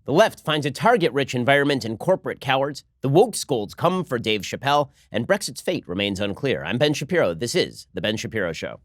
The left finds a target-rich environment in corporate cowards. The Wokescolds come for Dave Chappelle, and Brexit's fate remains unclear. I'm Ben Shapiro. This is The Ben Shapiro Show.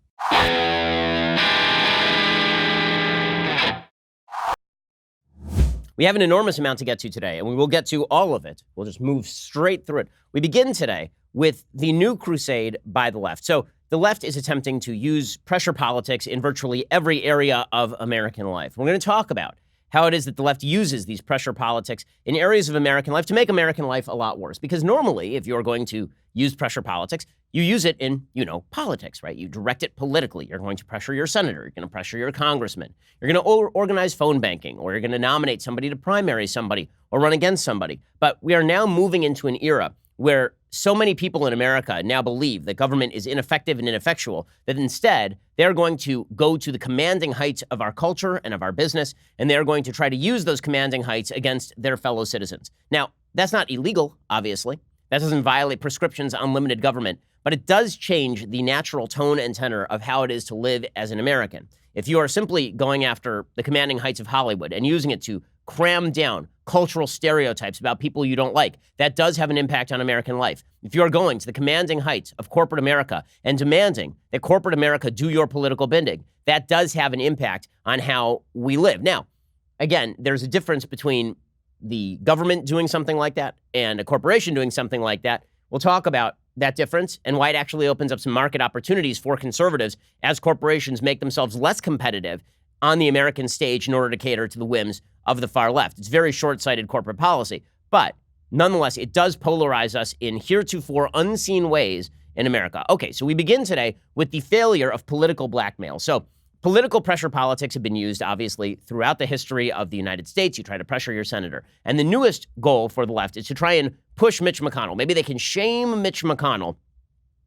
We have an enormous amount to get to today, and we will get to all of it. We'll just move straight through it. We begin today with the new crusade by the left. So the left is attempting to use pressure politics in virtually every area of American life. We're going to talk about how it is that the left uses these pressure politics in areas of American life to make American life a lot worse. Because normally, if you're going to use pressure politics, you use it in, politics, right? You direct it politically. You're going to pressure your senator. You're going to pressure your congressman. You're going to organize phone banking, or you're going to nominate somebody to primary somebody or run against somebody. But we are now moving into an era where so many people in America now believe that government is ineffective and ineffectual that instead they're going to go to the commanding heights of our culture and of our business, and they're going to try to use those commanding heights against their fellow citizens. Now, that's not illegal, obviously. That doesn't violate prescriptions on limited government, but it does change the natural tone and tenor of how it is to live as an American. If you are simply going after the commanding heights of Hollywood and using it to cram down cultural stereotypes about people you don't like, that does have an impact on American life. If you are going to the commanding heights of corporate America and demanding that corporate America do your political bidding, that does have an impact on how we live. Now, again, there's a difference between the government doing something like that and a corporation doing something like that. We'll talk about that difference and why it actually opens up some market opportunities for conservatives as corporations make themselves less competitive on the American stage in order to cater to the whims of the far left. It's very short-sighted corporate policy, but nonetheless, it does polarize us in heretofore unseen ways in America. Okay, so we begin today with the failure of political blackmail. So political pressure politics have been used, obviously, throughout the history of the United States. You try to pressure your senator. And the newest goal for the left is to try and push Mitch McConnell. Maybe they can shame Mitch McConnell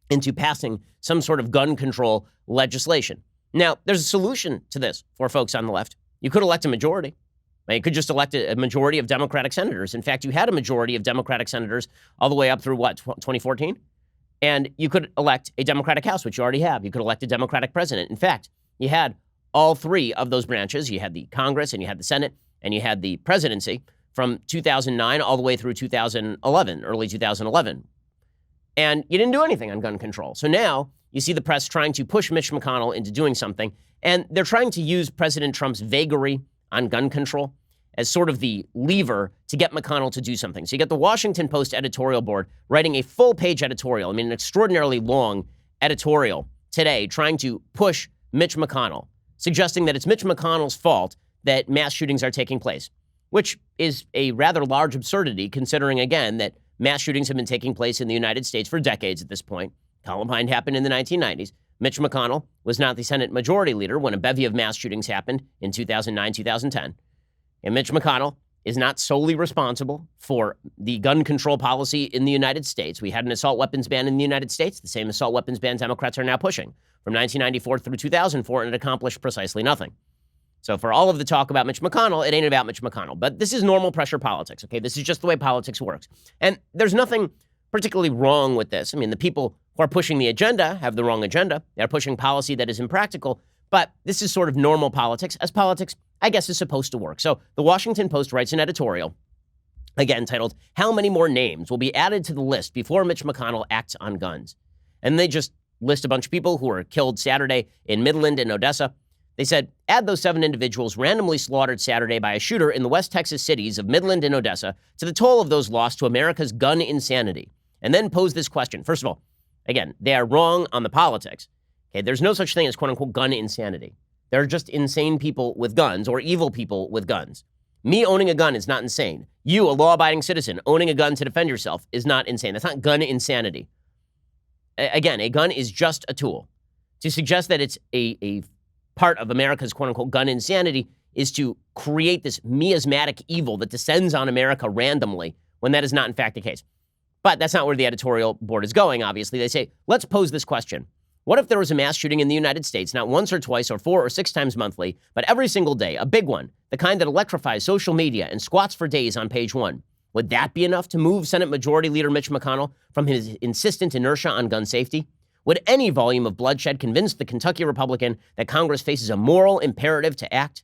into passing some sort of gun control legislation. Now, there's a solution to this for folks on the left. You could elect a majority. You could just elect a majority of Democratic senators. In fact, you had a majority of Democratic senators all the way up through, 2014? And you could elect a Democratic House, which you already have. You could elect a Democratic president. In fact, you had all three of those branches. You had the Congress, and you had the Senate, and you had the presidency from 2009 all the way through 2011, early 2011. And you didn't do anything on gun control. So now you see the press trying to push Mitch McConnell into doing something, and they're trying to use President Trump's vagary on gun control as sort of the lever to get McConnell to do something. So you get the Washington Post editorial board writing a full-page editorial, an extraordinarily long editorial today, trying to push Mitch McConnell, suggesting that it's Mitch McConnell's fault that mass shootings are taking place, which is a rather large absurdity considering, again, that mass shootings have been taking place in the United States for decades at this point. Columbine happened in the 1990s. Mitch McConnell was not the Senate Majority Leader when a bevy of mass shootings happened in 2009, 2010. And Mitch McConnell is not solely responsible for the gun control policy in the United States. We had an assault weapons ban in the United States, the same assault weapons ban Democrats are now pushing from 1994 through 2004, and it accomplished precisely nothing. So for all of the talk about Mitch McConnell, it ain't about Mitch McConnell. But this is normal pressure politics, okay? This is just the way politics works. And there's nothing particularly wrong with this. The people who are pushing the agenda have the wrong agenda. They're pushing policy that is impractical. But this is sort of normal politics, as politics, I guess, is supposed to work. So the Washington Post writes an editorial, again, titled, "How Many More Names Will Be Added to the List Before Mitch McConnell Acts on Guns?" And they just list a bunch of people who were killed Saturday in Midland and Odessa. They said, add those 7 individuals randomly slaughtered Saturday by a shooter in the West Texas cities of Midland and Odessa to the toll of those lost to America's gun insanity. And then pose this question. First of all, again, they are wrong on the politics. Okay, there's no such thing as quote-unquote gun insanity. There are just insane people with guns or evil people with guns. Me owning a gun is not insane. You, a law-abiding citizen, owning a gun to defend yourself is not insane. That's not gun insanity. Again, a gun is just a tool. To suggest that it's a part of America's quote-unquote gun insanity is to create this miasmatic evil that descends on America randomly when that is not in fact the case. But that's not where the editorial board is going, obviously. They say, let's pose this question. What if there was a mass shooting in the United States, not once or twice or 4 or 6 times monthly, but every single day, a big one, the kind that electrifies social media and squats for days on page 1? Would that be enough to move Senate Majority Leader Mitch McConnell from his insistent inertia on gun safety? Would any volume of bloodshed convince the Kentucky Republican that Congress faces a moral imperative to act?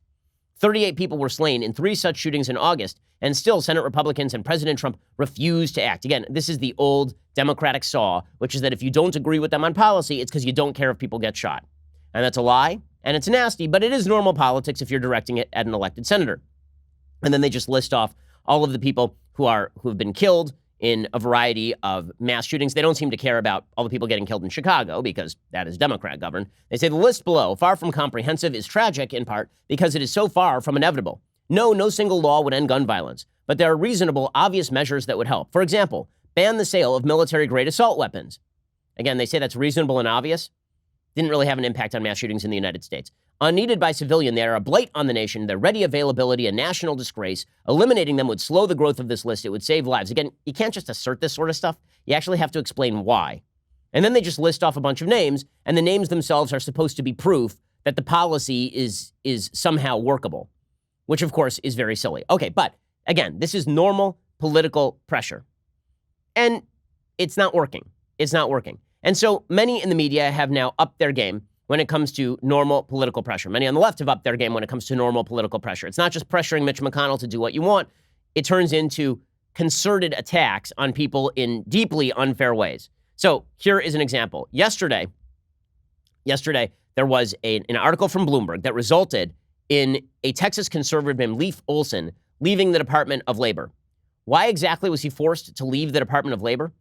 38 people were slain in 3 such shootings in August, and still Senate Republicans and President Trump refuse to act. Again, this is the old Democratic saw, which is that if you don't agree with them on policy, it's because you don't care if people get shot. And that's a lie, and it's nasty, but it is normal politics if you're directing it at an elected senator. And then they just list off all of the people who have been killed in a variety of mass shootings. They don't seem to care about all the people getting killed in Chicago because that is Democrat governed. They say the list below, far from comprehensive, is tragic in part because it is so far from inevitable. No single law would end gun violence, but there are reasonable, obvious measures that would help. For example, ban the sale of military-grade assault weapons. Again, they say that's reasonable and obvious. Didn't really have an impact on mass shootings in the United States. Unneeded by civilian, they are a blight on the nation, their ready availability, a national disgrace. Eliminating them would slow the growth of this list. It would save lives. Again, you can't just assert this sort of stuff. You actually have to explain why. And then they just list off a bunch of names, and the names themselves are supposed to be proof that the policy is somehow workable, which of course is very silly. Okay, but again, this is normal political pressure. And it's not working. It's not working. And so many in the media have now upped their game when it comes to normal political pressure. Many on the left have upped their game when it comes to normal political pressure. It's not just pressuring Mitch McConnell to do what you want. It turns into concerted attacks on people in deeply unfair ways. So here is an example. Yesterday, there was an article from Bloomberg that resulted in a Texas conservative named Leif Olson leaving the Department of Labor. Why exactly was he forced to leave the Department of Labor?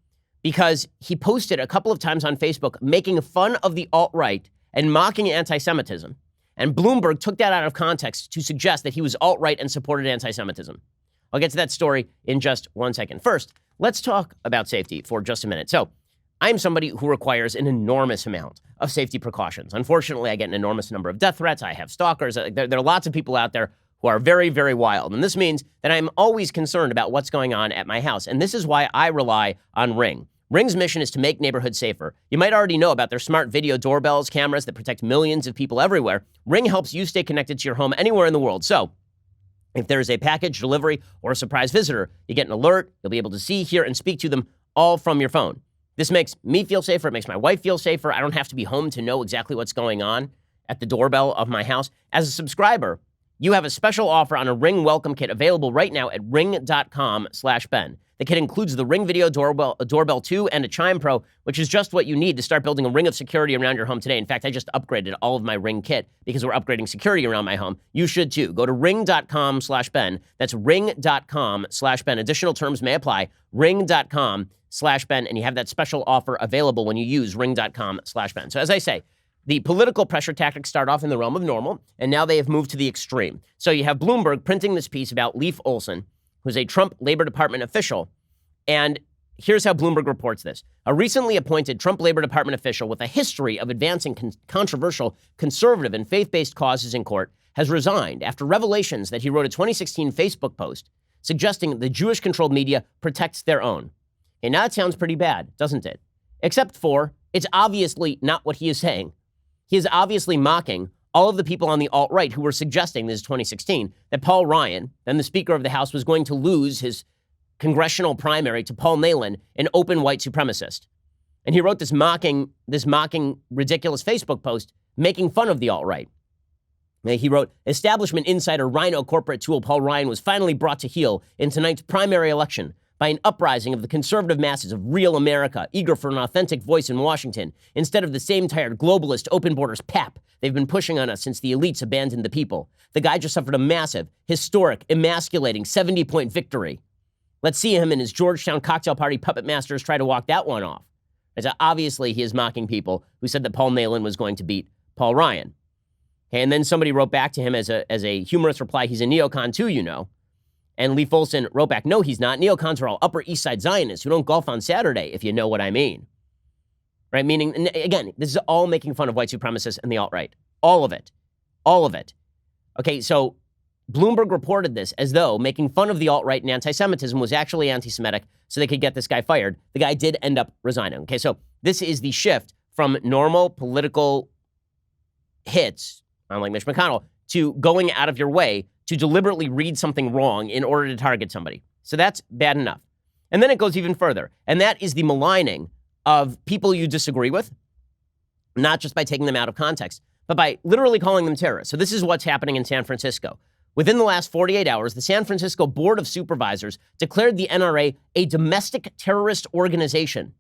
Because he posted a couple of times on Facebook making fun of the alt-right and mocking anti-Semitism. And Bloomberg took that out of context to suggest that he was alt-right and supported anti-Semitism. I'll get to that story in just 1 second. First, let's talk about safety for just a minute. So, I'm somebody who requires an enormous amount of safety precautions. Unfortunately, I get an enormous number of death threats. I have stalkers. There are lots of people out there who are very, very wild. And this means that I'm always concerned about what's going on at my house. And this is why I rely on Ring. Ring's mission is to make neighborhoods safer. You might already know about their smart video doorbells, cameras that protect millions of people everywhere. Ring helps you stay connected to your home anywhere in the world. So, if there is a package, delivery, or a surprise visitor, you get an alert. You'll be able to see, hear, and speak to them all from your phone. This makes me feel safer. It makes my wife feel safer. I don't have to be home to know exactly what's going on at the doorbell of my house. As a subscriber, you have a special offer on a Ring welcome kit available right now at ring.com/Ben. The kit includes the Ring Video Doorbell 2 and a Chime Pro, which is just what you need to start building a ring of security around your home today. In fact, I just upgraded all of my Ring kit because we're upgrading security around my home. You should too. Go to ring.com/Ben. That's ring.com/Ben. Additional terms may apply. Ring.com/Ben. And you have that special offer available when you use ring.com/Ben. So as I say, the political pressure tactics start off in the realm of normal, and now they have moved to the extreme. So you have Bloomberg printing this piece about Leif Olson, who's a Trump Labor Department official. And here's how Bloomberg reports this. A recently appointed Trump Labor Department official with a history of advancing controversial conservative and faith-based causes in court has resigned after revelations that he wrote a 2016 Facebook post suggesting the Jewish-controlled media protects their own. And now it sounds pretty bad, doesn't it? Except for it's obviously not what he is saying. He is obviously mocking all of the people on the alt-right who were suggesting, this is 2016, that Paul Ryan, then the Speaker of the House, was going to lose his congressional primary to Paul Nehlen, an open white supremacist. And he wrote this mocking, ridiculous Facebook post making fun of the alt-right. He wrote, establishment insider Rhino corporate tool Paul Ryan was finally brought to heel in tonight's primary election by an uprising of the conservative masses of real America, eager for an authentic voice in Washington, instead of the same tired globalist open borders pap they've been pushing on us since the elites abandoned the people. The guy just suffered a massive, historic, emasculating 70-point victory. Let's see him and his Georgetown cocktail party puppet masters try to walk that one off. As obviously, he is mocking people who said that Paul Nehlen was going to beat Paul Ryan. Okay, and then somebody wrote back to him as a humorous reply, he's a neocon too, you know. And Leif Olson wrote back, no, he's not. Neocons are all Upper East Side Zionists who don't golf on Saturday, if you know what I mean. Right? Meaning, again, this is all making fun of white supremacists and the alt-right. All of it. All of it. Okay, so Bloomberg reported this as though making fun of the alt-right and anti-Semitism was actually anti-Semitic so they could get this guy fired. The guy did end up resigning. Okay, so this is the shift from normal political hits, unlike Mitch McConnell, to going out of your way to deliberately read something wrong in order to target somebody. So that's bad enough. And then it goes even further, and that is the maligning of people you disagree with, not just by taking them out of context, but by literally calling them terrorists. So this is what's happening in San Francisco. Within the last 48 hours, the San Francisco Board of Supervisors declared the NRA a domestic terrorist organization.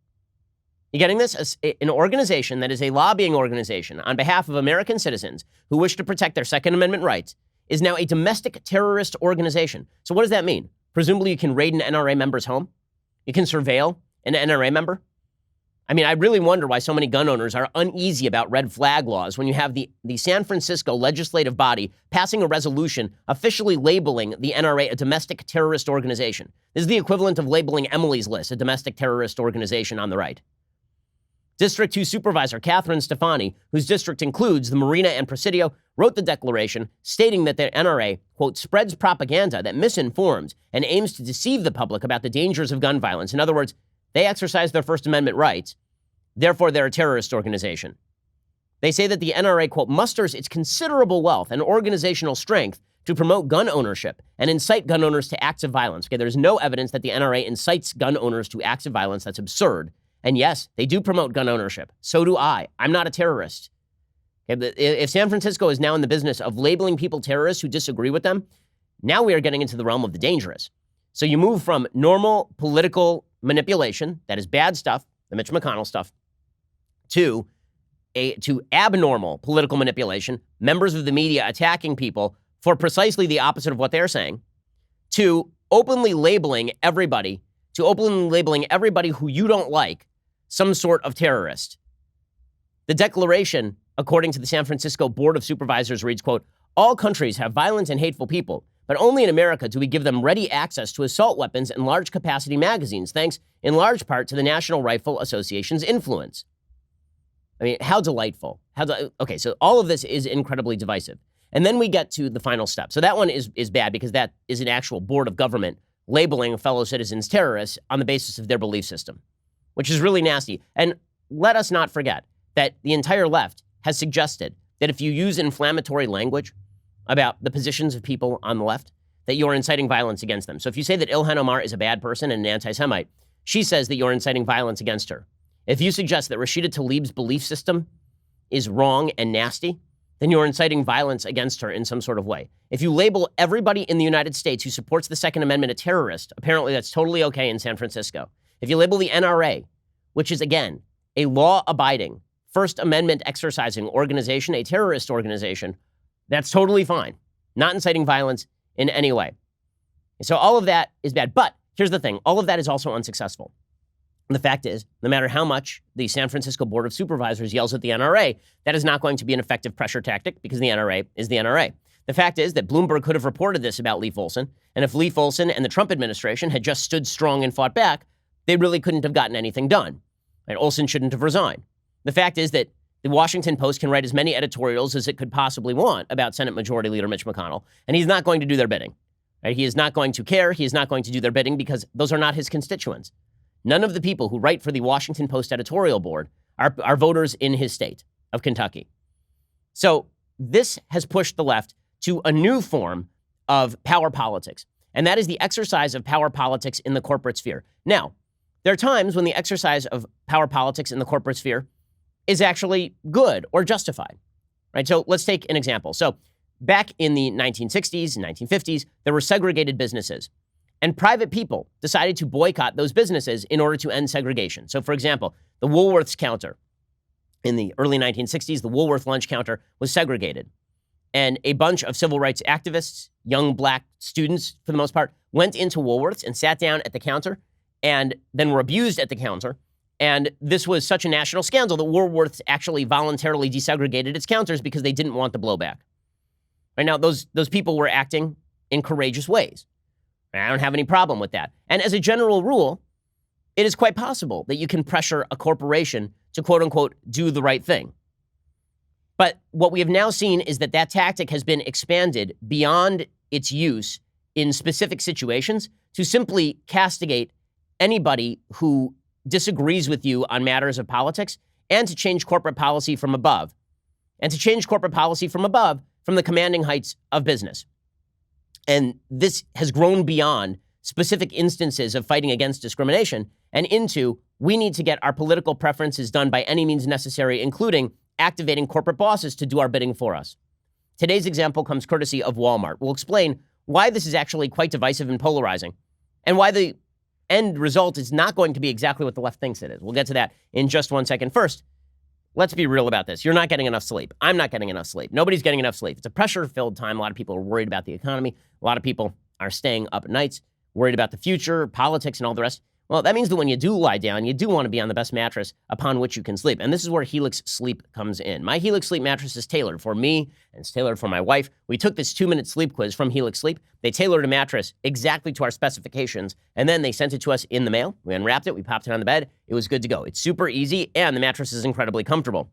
You getting this? An organization that is a lobbying organization on behalf of American citizens who wish to protect their Second Amendment rights is now a domestic terrorist organization. So what does that mean? Presumably you can raid an NRA member's home? You can surveil an NRA member? I mean, I really wonder why so many gun owners are uneasy about red flag laws when you have the San Francisco legislative body passing a resolution officially labeling the NRA a domestic terrorist organization. This is the equivalent of labeling Emily's List a domestic terrorist organization on the right. District 2 Supervisor Catherine Stefani, whose district includes the Marina and Presidio, wrote the declaration stating that the NRA, quote, spreads propaganda that misinforms and aims to deceive the public about the dangers of gun violence. In other words, they exercise their First Amendment rights. Therefore, they're a terrorist organization. They say that the NRA, quote, musters its considerable wealth and organizational strength to promote gun ownership and incite gun owners to acts of violence. Okay, there's no evidence that the NRA incites gun owners to acts of violence. That's absurd. And yes, they do promote gun ownership. So do I. I'm not a terrorist. Okay, if San Francisco is now in the business of labeling people terrorists who disagree with them, now we are getting into the realm of the dangerous. So you move from normal political manipulation, that is bad stuff, the Mitch McConnell stuff, to abnormal political manipulation, members of the media attacking people for precisely the opposite of what they're saying, to openly labeling everybody who you don't like some sort of terrorist. The declaration, according to the San Francisco Board of Supervisors, reads, quote, all countries have violent and hateful people, but only in America do we give them ready access to assault weapons and large capacity magazines, thanks in large part to the National Rifle Association's influence. I mean, how delightful. Okay, so all of this is incredibly divisive. And then we get to the final step. So that one is bad because that is an actual board of government labeling fellow citizens terrorists on the basis of their belief system, which is really nasty. And let us not forget that the entire left has suggested that if you use inflammatory language about the positions of people on the left, that you're inciting violence against them. So if you say that Ilhan Omar is a bad person and an anti-Semite, she says that you're inciting violence against her. If you suggest that Rashida Tlaib's belief system is wrong and nasty, then you're inciting violence against her in some sort of way. If you label everybody in the United States who supports the Second Amendment a terrorist, apparently that's totally okay in San Francisco. If you label the NRA, which is, again, a law-abiding, First Amendment exercising organization, a terrorist organization, that's totally fine. Not inciting violence in any way. So all of that is bad. But here's the thing. All of that is also unsuccessful. And the fact is, no matter how much the San Francisco Board of Supervisors yells at the NRA, that is not going to be an effective pressure tactic because the NRA is the NRA. The fact is that Bloomberg could have reported this about Leif Olson, and if Leif Olson and the Trump administration had just stood strong and fought back, they really couldn't have gotten anything done. And Olson shouldn't have resigned. The fact is that the Washington Post can write as many editorials as it could possibly want about Senate Majority Leader Mitch McConnell, and he's not going to do their bidding. Right? He is not going to care. He is not going to do their bidding because those are not his constituents. None of the people who write for the Washington Post editorial board are voters in his state of Kentucky. So this has pushed the left to a new form of power politics, and that is the exercise of power politics in the corporate sphere. Now, there are times when the exercise of power politics in the corporate sphere is actually good or justified, right? So let's take an example. So back in the 1960s and 1950s, there were segregated businesses. And private people decided to boycott those businesses in order to end segregation. So, for example, the Woolworths counter in the early 1960s, the Woolworth lunch counter was segregated. And a bunch of civil rights activists, young black students for the most part, went into Woolworths and sat down at the counter and then were abused at the counter. And this was such a national scandal that Woolworths actually voluntarily desegregated its counters because they didn't want the blowback. Right now, those people were acting in courageous ways. I don't have any problem with that. And as a general rule, it is quite possible that you can pressure a corporation to, quote unquote, do the right thing. But what we have now seen is that that tactic has been expanded beyond its use in specific situations to simply castigate anybody who disagrees with you on matters of politics and to change corporate policy from above. And to change corporate policy from above from the commanding heights of business. And this has grown beyond specific instances of fighting against discrimination and into we need to get our political preferences done by any means necessary, including activating corporate bosses to do our bidding for us. Today's example comes courtesy of Walmart. We'll explain why this is actually quite divisive and polarizing, and why the end result is not going to be exactly what the left thinks it is. We'll get to that in just 1 second. First, let's be real about this. You're not getting enough sleep. I'm not getting enough sleep. Nobody's getting enough sleep. It's a pressure-filled time. A lot of people are worried about the economy. A lot of people are staying up at nights, worried about the future, politics, and all the rest. Well, that means that when you do lie down, you do want to be on the best mattress upon which you can sleep. And this is where Helix Sleep comes in. My Helix Sleep mattress is tailored for me, and it's tailored for my wife. We took this 2-minute sleep quiz from Helix Sleep. They tailored a mattress exactly to our specifications, and then they sent it to us in the mail. We unwrapped it. We popped it on the bed. It was good to go. It's super easy, and the mattress is incredibly comfortable.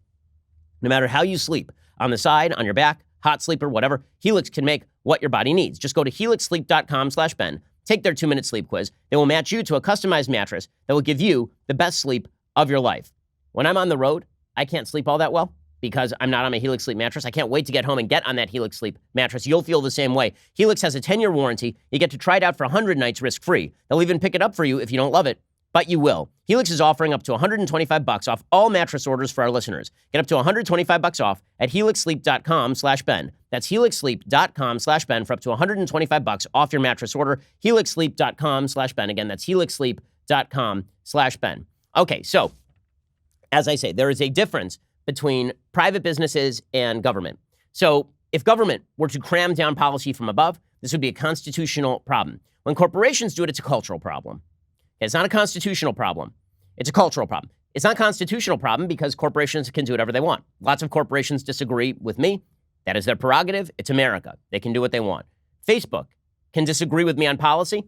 No matter how you sleep, on the side, on your back, hot sleeper, whatever, Helix can make what your body needs. Just go to helixsleep.com/Ben. Take their 2-minute sleep quiz. They will match you to a customized mattress that will give you the best sleep of your life. When I'm on the road, I can't sleep all that well because I'm not on my Helix Sleep mattress. I can't wait to get home and get on that Helix Sleep mattress. You'll feel the same way. Helix has a 10-year warranty. You get to try it out for 100 nights risk-free. They'll even pick it up for you if you don't love it, but you will. Helix is offering up to $125 off all mattress orders for our listeners. Get up to $125 off at helixsleep.com/Ben. That's helixsleep.com/Ben for up to $125 off your mattress order. helixsleep.com/Ben. Again, that's helixsleep.com/Ben. Okay, so as I say, there is a difference between private businesses and government. So if government were to cram down policy from above, this would be a constitutional problem. When corporations do it, it's a cultural problem. It's not a constitutional problem. It's a cultural problem. It's not a constitutional problem because corporations can do whatever they want. Lots of corporations disagree with me. That is their prerogative. It's America. They can do what they want. Facebook can disagree with me on policy.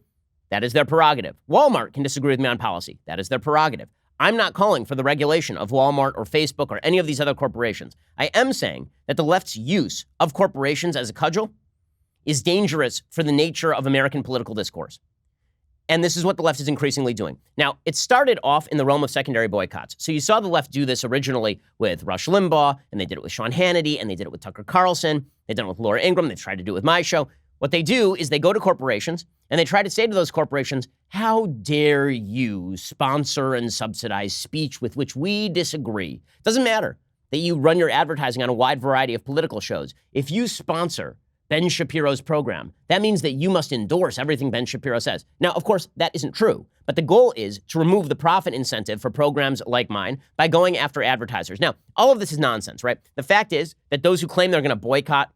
That is their prerogative. Walmart can disagree with me on policy. That is their prerogative. I'm not calling for the regulation of Walmart or Facebook or any of these other corporations. I am saying that the left's use of corporations as a cudgel is dangerous for the nature of American political discourse. And this is what the left is increasingly doing. Now, it started off in the realm of secondary boycotts. So you saw the left do this originally with Rush Limbaugh, and they did it with Sean Hannity, and they did it with Tucker Carlson. They've done it with Laura Ingraham. They've tried to do it with my show. What they do is they go to corporations, and they try to say to those corporations, how dare you sponsor and subsidize speech with which we disagree? It doesn't matter that you run your advertising on a wide variety of political shows. If you sponsor Ben Shapiro's program, that means that you must endorse everything Ben Shapiro says. Now, of course, that isn't true, but the goal is to remove the profit incentive for programs like mine by going after advertisers. Now, all of this is nonsense, right? The fact is that those who claim they're going to boycott,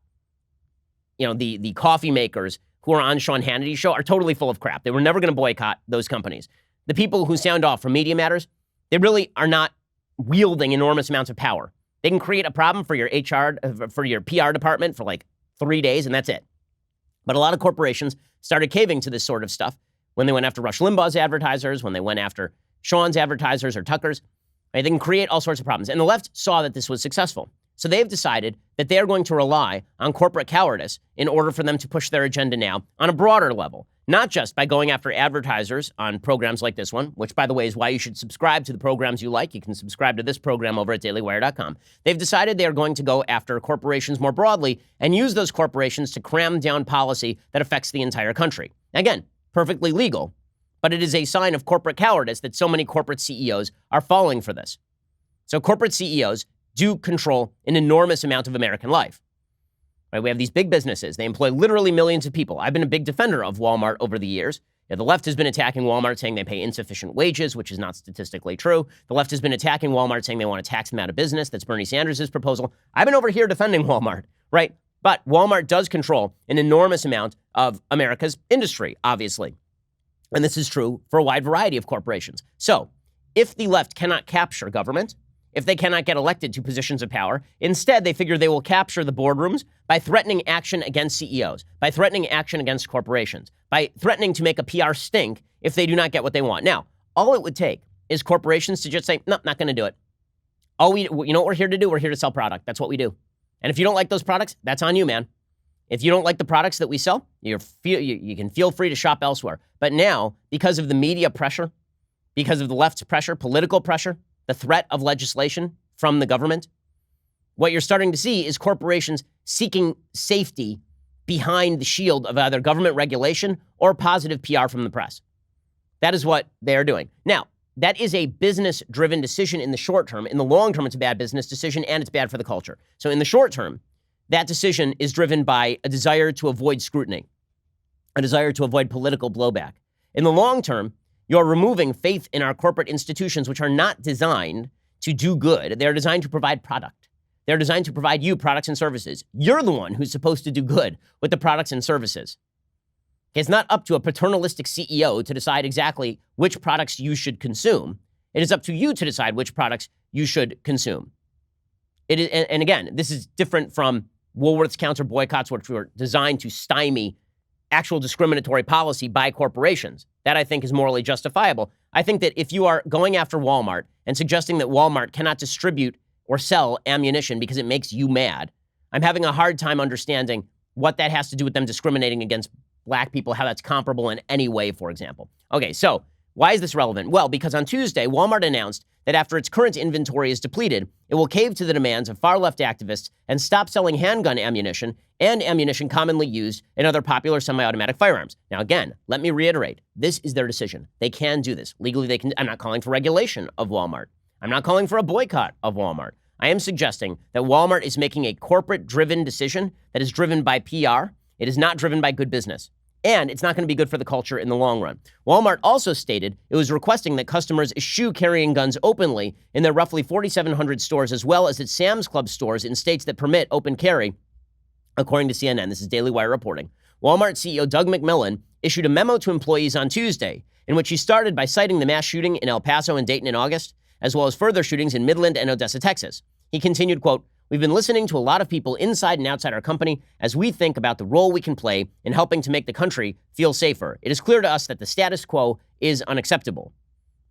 the coffee makers who are on Sean Hannity's show are totally full of crap. They were never going to boycott those companies. The people who sound off from Media Matters, they really are not wielding enormous amounts of power. They can create a problem for your for your PR department for like 3 days, and that's it. But a lot of corporations started caving to this sort of stuff when they went after Rush Limbaugh's advertisers, when they went after Sean's advertisers or Tucker's. Right? They can create all sorts of problems. And the left saw that this was successful. So they've decided that they are going to rely on corporate cowardice in order for them to push their agenda now on a broader level, not just by going after advertisers on programs like this one, which, by the way, is why you should subscribe to the programs you like. You can subscribe to this program over at dailywire.com. They've decided they are going to go after corporations more broadly and use those corporations to cram down policy that affects the entire country. Again, perfectly legal, but it is a sign of corporate cowardice that so many corporate CEOs are falling for this. So corporate CEOs do control an enormous amount of American life. Right? We have these big businesses. They employ literally millions of people. I've been a big defender of Walmart over the years. The left has been attacking Walmart, saying they pay insufficient wages, which is not statistically true. The left has been attacking Walmart, saying they want to tax them out of business. That's Bernie Sanders' proposal. I've been over here defending Walmart, right? But Walmart does control an enormous amount of America's industry, obviously. And this is true for a wide variety of corporations. So if the left cannot capture government, if they cannot get elected to positions of power, instead they figure they will capture the boardrooms by threatening action against CEOs, by threatening action against corporations, by threatening to make a PR stink if they do not get what they want. Now, all it would take is corporations to just say, no, not going to do it. You know what we're here to do? We're here to sell product. That's what we do. And if you don't like those products, that's on you, man. If you don't like the products that we sell, you can feel free to shop elsewhere. But now, because of the media pressure, because of the left's pressure, political pressure, the threat of legislation from the government, what you're starting to see is corporations seeking safety behind the shield of either government regulation or positive PR from the press. That is what they are doing. Now, that is a business-driven decision in the short term. In the long term, it's a bad business decision, and it's bad for the culture. So in the short term, that decision is driven by a desire to avoid scrutiny, a desire to avoid political blowback. In the long term, you're removing faith in our corporate institutions, which are not designed to do good. They're designed to provide product. They're designed to provide you products and services. You're the one who's supposed to do good with the products and services. It's not up to a paternalistic CEO to decide exactly which products you should consume. It is up to you to decide which products you should consume. It is, and again, this is different from Woolworth's counter boycotts, which were designed to stymie actual discriminatory policy by corporations. That, I think, is morally justifiable. I think that if you are going after Walmart and suggesting that Walmart cannot distribute or sell ammunition because it makes you mad, I'm having a hard time understanding what that has to do with them discriminating against black people, how that's comparable in any way, for example. Okay, so why is this relevant? Well, because on Tuesday, Walmart announced that after its current inventory is depleted, it will cave to the demands of far-left activists and stop selling handgun ammunition and ammunition commonly used in other popular semi-automatic firearms. Now, again, let me reiterate, this is their decision. They can do this. Legally, they can. I'm not calling for regulation of Walmart. I'm not calling for a boycott of Walmart. I am suggesting that Walmart is making a corporate-driven decision that is driven by PR. It is not driven by good business. And it's not going to be good for the culture in the long run. Walmart also stated it was requesting that customers eschew carrying guns openly in their roughly 4,700 stores, as well as its Sam's Club stores in states that permit open carry, according to CNN. This is Daily Wire reporting. Walmart CEO Doug McMillon issued a memo to employees on Tuesday, in which he started by citing the mass shooting in El Paso and Dayton in August, as well as further shootings in Midland and Odessa, Texas. He continued, quote, "We've been listening to a lot of people inside and outside our company as we think about the role we can play in helping to make the country feel safer. It is clear to us that the status quo is unacceptable."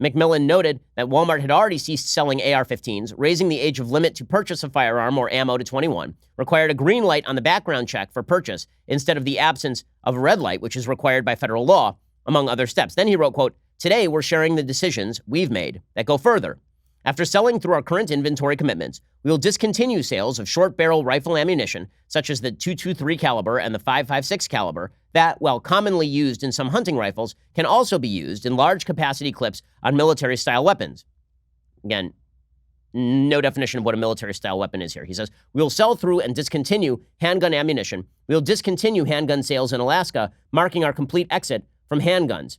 McMillan noted that Walmart had already ceased selling AR-15s, raising the age of limit to purchase a firearm or ammo to 21, required a green light on the background check for purchase instead of the absence of a red light, which is required by federal law, among other steps. Then he wrote, quote, "Today we're sharing the decisions we've made that go further. After selling through our current inventory commitments, we will discontinue sales of short-barrel rifle ammunition, such as the .223 caliber and the .556 caliber, that, while commonly used in some hunting rifles, can also be used in large-capacity clips on military-style weapons." Again, no definition of what a military-style weapon is here. He says, "We will sell through and discontinue handgun ammunition. We will discontinue handgun sales in Alaska, marking our complete exit from handguns."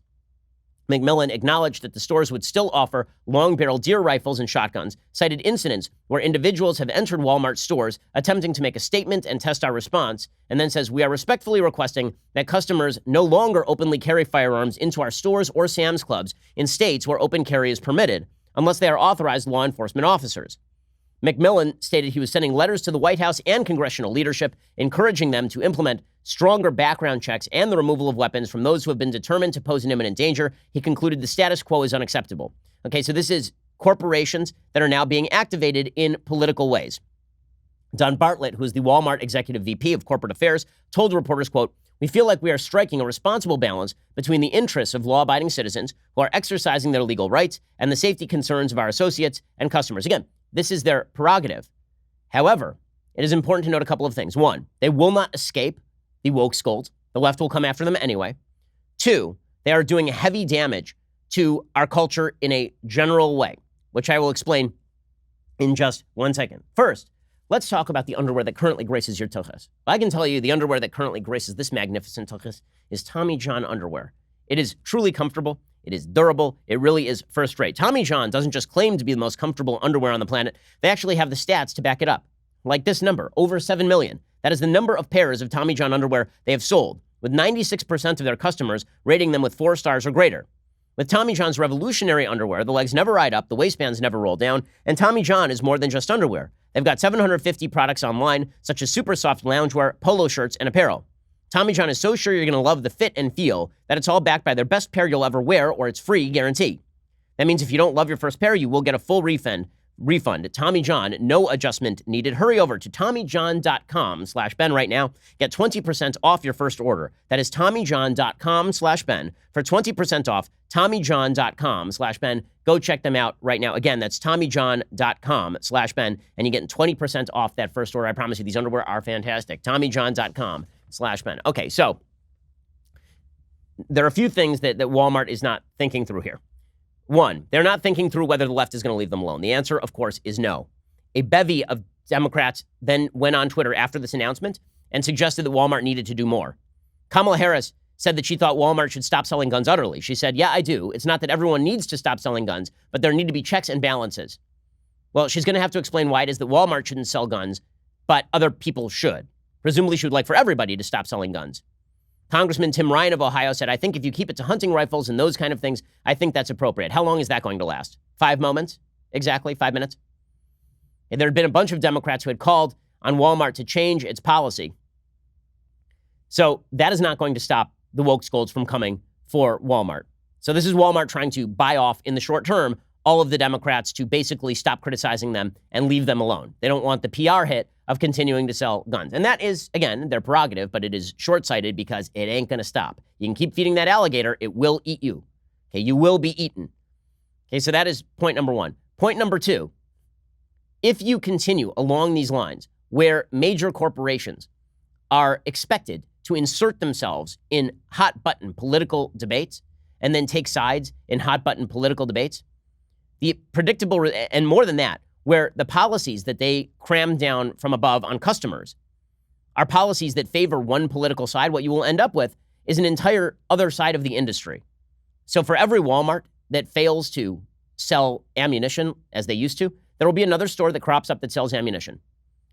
McMillan acknowledged that the stores would still offer long-barrel deer rifles and shotguns, cited incidents where individuals have entered Walmart stores attempting to make a statement and test our response, and then says, "We are respectfully requesting that customers no longer openly carry firearms into our stores or Sam's Clubs in states where open carry is permitted, unless they are authorized law enforcement officers." McMillan stated he was sending letters to the White House and congressional leadership, encouraging them to implement stronger background checks and the removal of weapons from those who have been determined to pose an imminent danger. He concluded the status quo is unacceptable. Okay, so this is corporations that are now being activated in political ways. Don Bartlett, who is the Walmart Executive VP of Corporate Affairs, told reporters, quote, "We feel like we are striking a responsible balance between the interests of law-abiding citizens who are exercising their legal rights and the safety concerns of our associates and customers." Again, this is their prerogative. However, it is important to note a couple of things. One, they will not escape the Wokescolds. The left will come after them anyway. Two, they are doing heavy damage to our culture in a general way, which I will explain in just 1 second. First, let's talk about the underwear that currently graces your tuchus. I can tell you the underwear that currently graces this magnificent tuchus is Tommy John underwear. It is truly comfortable. It is durable. It really is first rate. Tommy John doesn't just claim to be the most comfortable underwear on the planet. They actually have the stats to back it up. Like this number, over 7 million. That is the number of pairs of Tommy John underwear they have sold, with 96% of their customers rating them with 4 stars or greater. With Tommy John's revolutionary underwear, the legs never ride up, the waistbands never roll down, and Tommy John is more than just underwear. They've got 750 products online, such as super soft loungewear, polo shirts, and apparel. Tommy John is so sure you're going to love the fit and feel that it's all backed by their best pair you'll ever wear, or it's free guarantee. That means if you don't love your first pair, you will get a full refund. Tommy John, no adjustment needed. Hurry over to TommyJohn.com/Ben right now. Get 20% off your first order. That is TommyJohn.com/Ben for 20% off. TommyJohn.com/Ben. Go check them out right now. Again, that's TommyJohn.com/Ben, and you're getting 20% off that first order. I promise you, these underwear are fantastic. TommyJohn.com/Ben. Okay, so there are a few things that Walmart is not thinking through here. One, they're not thinking through whether the left is going to leave them alone. The answer, of course, is no. A bevy of Democrats then went on Twitter after this announcement and suggested that Walmart needed to do more. Kamala Harris said that she thought Walmart should stop selling guns utterly. She said, yeah, I do. It's not that everyone needs to stop selling guns, but there need to be checks and balances. Well, she's going to have to explain why it is that Walmart shouldn't sell guns, but other people should. Presumably, she would like for everybody to stop selling guns. Congressman Tim Ryan of Ohio said, I think if you keep it to hunting rifles and those kind of things, I think that's appropriate. How long is that going to last? 5 moments? Exactly, 5 minutes? And there had been a bunch of Democrats who had called on Walmart to change its policy. So that is not going to stop the Wokescolds from coming for Walmart. So this is Walmart trying to buy off in the short term all of the Democrats to basically stop criticizing them and leave them alone. They don't want the PR hit of continuing to sell guns. And that is, again, their prerogative, but it is short-sighted because it ain't going to stop. You can keep feeding that alligator, it will eat you. Okay, you will be eaten. Okay, so that is point number one. Point number two, if you continue along these lines where major corporations are expected to insert themselves in hot-button political debates and then take sides in hot-button political debates, the predictable, and more than that, where the policies that they cram down from above on customers are policies that favor one political side, what you will end up with is an entire other side of the industry. So for every Walmart that fails to sell ammunition as they used to, there will be another store that crops up that sells ammunition.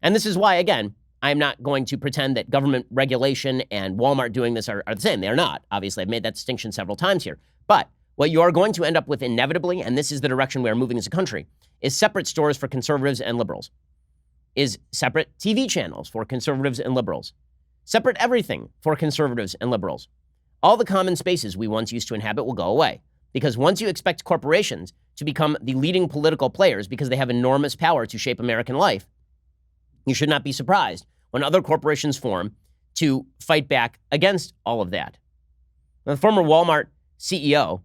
And this is why, again, I'm not going to pretend that government regulation and Walmart doing this are the same. They are not. Obviously, I've made that distinction several times here. But what you are going to end up with inevitably, and this is the direction we are moving as a country, is separate stores for conservatives and liberals, is separate TV channels for conservatives and liberals, separate everything for conservatives and liberals. All the common spaces we once used to inhabit will go away, because once you expect corporations to become the leading political players because they have enormous power to shape American life, you should not be surprised when other corporations form to fight back against all of that. The former Walmart CEO,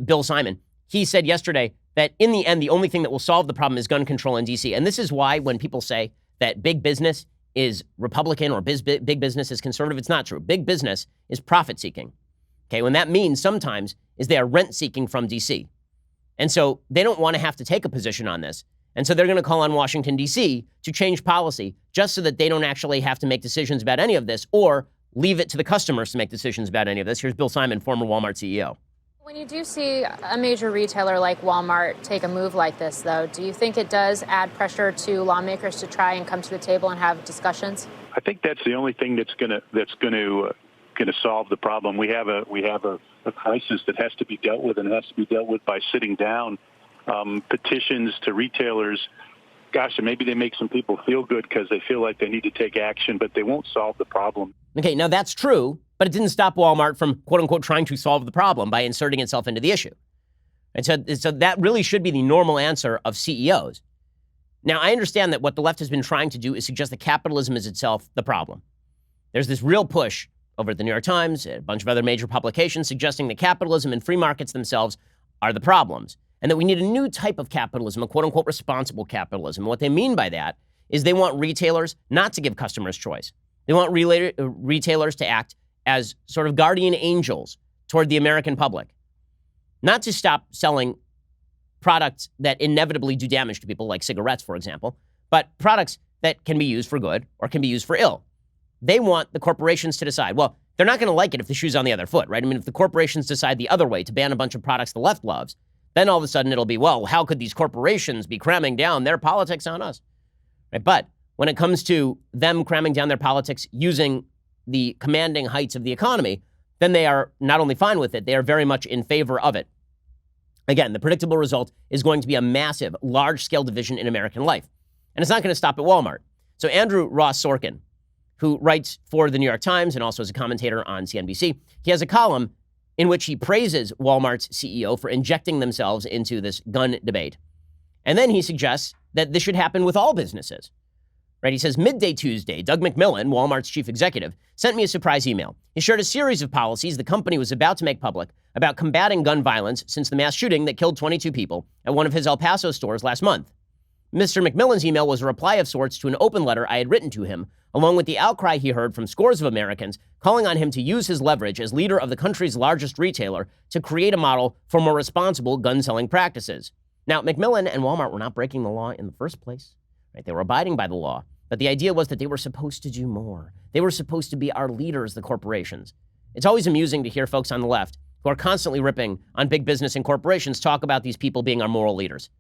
Bill Simon, he said yesterday that in the end, the only thing that will solve the problem is gun control in D.C. And this is why when people say that big business is Republican or big business is conservative, it's not true. Big business is profit-seeking. Okay, when that means sometimes is they are rent-seeking from D.C. And so they don't want to have to take a position on this. And so they're going to call on Washington, D.C. to change policy just so that they don't actually have to make decisions about any of this or leave it to the customers to make decisions about any of this. Here's Bill Simon, former Walmart CEO. When you do see a major retailer like Walmart take a move like this, though, do you think it does add pressure to lawmakers to try and come to the table and have discussions? I think that's the only thing that's going to solve the problem. We have a crisis that has to be dealt with, and it has to be dealt with by sitting down. Petitions to retailers, gosh, and maybe they make some people feel good because they feel like they need to take action, but they won't solve the problem. Okay, now that's true, but it didn't stop Walmart from, quote unquote, trying to solve the problem by inserting itself into the issue. And so that really should be the normal answer of CEOs. Now, I understand that what the left has been trying to do is suggest that capitalism is itself the problem. There's this real push over at the New York Times, a bunch of other major publications suggesting that capitalism and free markets themselves are the problems, and that we need a new type of capitalism, a quote-unquote responsible capitalism. What they mean by that is they want retailers not to give customers choice. They want retailers to act as sort of guardian angels toward the American public, not to stop selling products that inevitably do damage to people, like cigarettes, for example, but products that can be used for good or can be used for ill. They want the corporations to decide. Well, they're not going to like it if the shoe's on the other foot, right? I mean, if the corporations decide the other way to ban a bunch of products the left loves, then all of a sudden it'll be, well, how could these corporations be cramming down their politics on us? Right? But when it comes to them cramming down their politics using the commanding heights of the economy, then they are not only fine with it, they are very much in favor of it. Again, the predictable result is going to be a massive, large-scale division in American life. And it's not going to stop at Walmart. So Andrew Ross Sorkin, who writes for the New York Times and also is a commentator on CNBC, he has a column in which he praises Walmart's CEO for injecting themselves into this gun debate. And then he suggests that this should happen with all businesses. Right? He says, midday Tuesday, Doug McMillon, Walmart's chief executive, sent me a surprise email. He shared a series of policies the company was about to make public about combating gun violence since the mass shooting that killed 22 people at one of his El Paso stores last month. Mr. McMillon's email was a reply of sorts to an open letter I had written to him, along with the outcry he heard from scores of Americans calling on him to use his leverage as leader of the country's largest retailer to create a model for more responsible gun-selling practices. Now, McMillon and Walmart were not breaking the law in the first place. right? They were abiding by the law. But the idea was that they were supposed to do more. They were supposed to be our leaders, the corporations. It's always amusing to hear folks on the left who are constantly ripping on big business and corporations talk about these people being our moral leaders.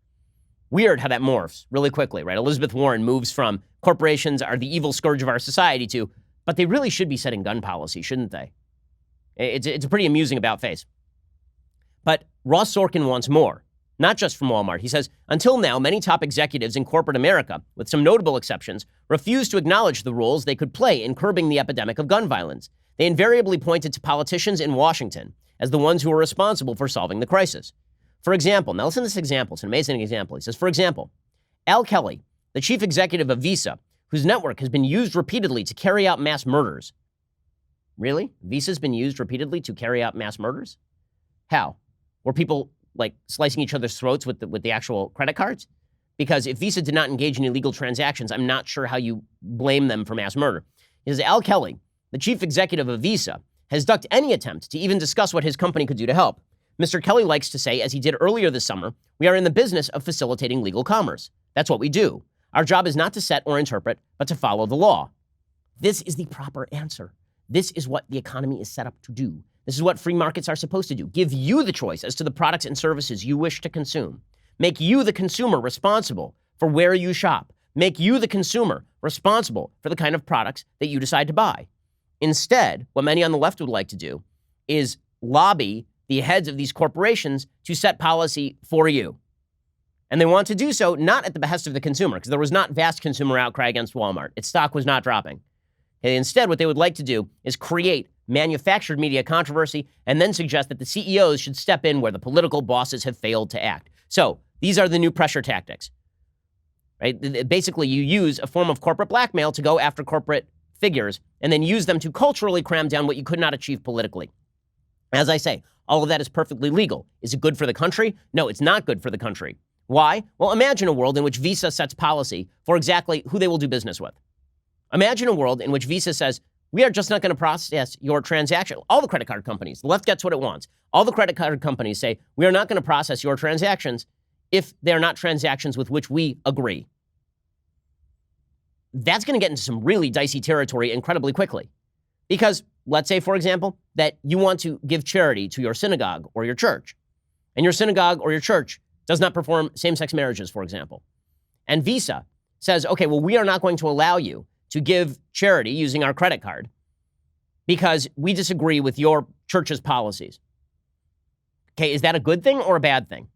Weird how that morphs really quickly, right? Elizabeth Warren moves from corporations are the evil scourge of our society to, but they really should be setting gun policy, shouldn't they? It's a pretty amusing about face. But Ross Sorkin wants more, not just from Walmart. He says, until now, many top executives in corporate America, with some notable exceptions, refused to acknowledge the roles they could play in curbing the epidemic of gun violence. They invariably pointed to politicians in Washington as the ones who were responsible for solving the crisis. For example, now listen to this example. It's an amazing example. He says, for example, Al Kelly, the chief executive of Visa, whose network has been used repeatedly to carry out mass murders. Really? Visa's been used repeatedly to carry out mass murders? How? Were people like slicing each other's throats with the actual credit cards? Because if Visa did not engage in illegal transactions, I'm not sure how you blame them for mass murder. He says, Al Kelly, the chief executive of Visa, has ducked any attempt to even discuss what his company could do to help. Mr. Kelly likes to say, as he did earlier this summer, we are in the business of facilitating legal commerce. That's what we do. Our job is not to set or interpret, but to follow the law. This is the proper answer. This is what the economy is set up to do. This is what free markets are supposed to do. Give you the choice as to the products and services you wish to consume. Make you, the consumer, responsible for where you shop. Make you, the consumer, responsible for the kind of products that you decide to buy. Instead, what many on the left would like to do is lobby the heads of these corporations to set policy for you. And they want to do so not at the behest of the consumer, because there was not vast consumer outcry against Walmart. Its stock was not dropping. And instead, what they would like to do is create manufactured media controversy and then suggest that the CEOs should step in where the political bosses have failed to act. So these are the new pressure tactics, right? Basically, you use a form of corporate blackmail to go after corporate figures and then use them to culturally cram down what you could not achieve politically. As I say, all of that is perfectly legal. Is it good for the country? No, it's not good for the country. Why? Well, imagine a world in which Visa sets policy for exactly who they will do business with. Imagine a world in which Visa says, we are just not going to process your transaction. All the credit card companies, the left gets what it wants. All the credit card companies say, we are not going to process your transactions if they are not transactions with which we agree. That's going to get into some really dicey territory incredibly quickly. Because let's say, for example, that you want to give charity to your synagogue or your church, and your synagogue or your church does not perform same-sex marriages, for example. And Visa says, okay, well, we are not going to allow you to give charity using our credit card because we disagree with your church's policies. Okay, is that a good thing or a bad thing?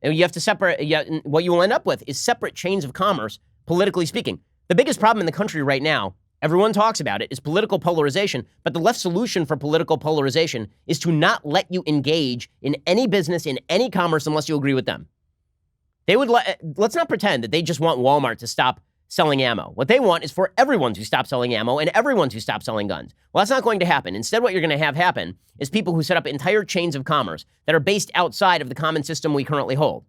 And you have to separate, what you will end up with is separate chains of commerce, politically speaking. The biggest problem in the country right now, everyone talks about it, is political polarization, but the left solution for political polarization is to not let you engage in any business, in any commerce, unless you agree with them. They would let's not pretend that they just want Walmart to stop selling ammo. What they want is for everyone to stop selling ammo and everyone to stop selling guns. Well, that's not going to happen. Instead, what you're going to have happen is people who set up entire chains of commerce that are based outside of the common system we currently hold.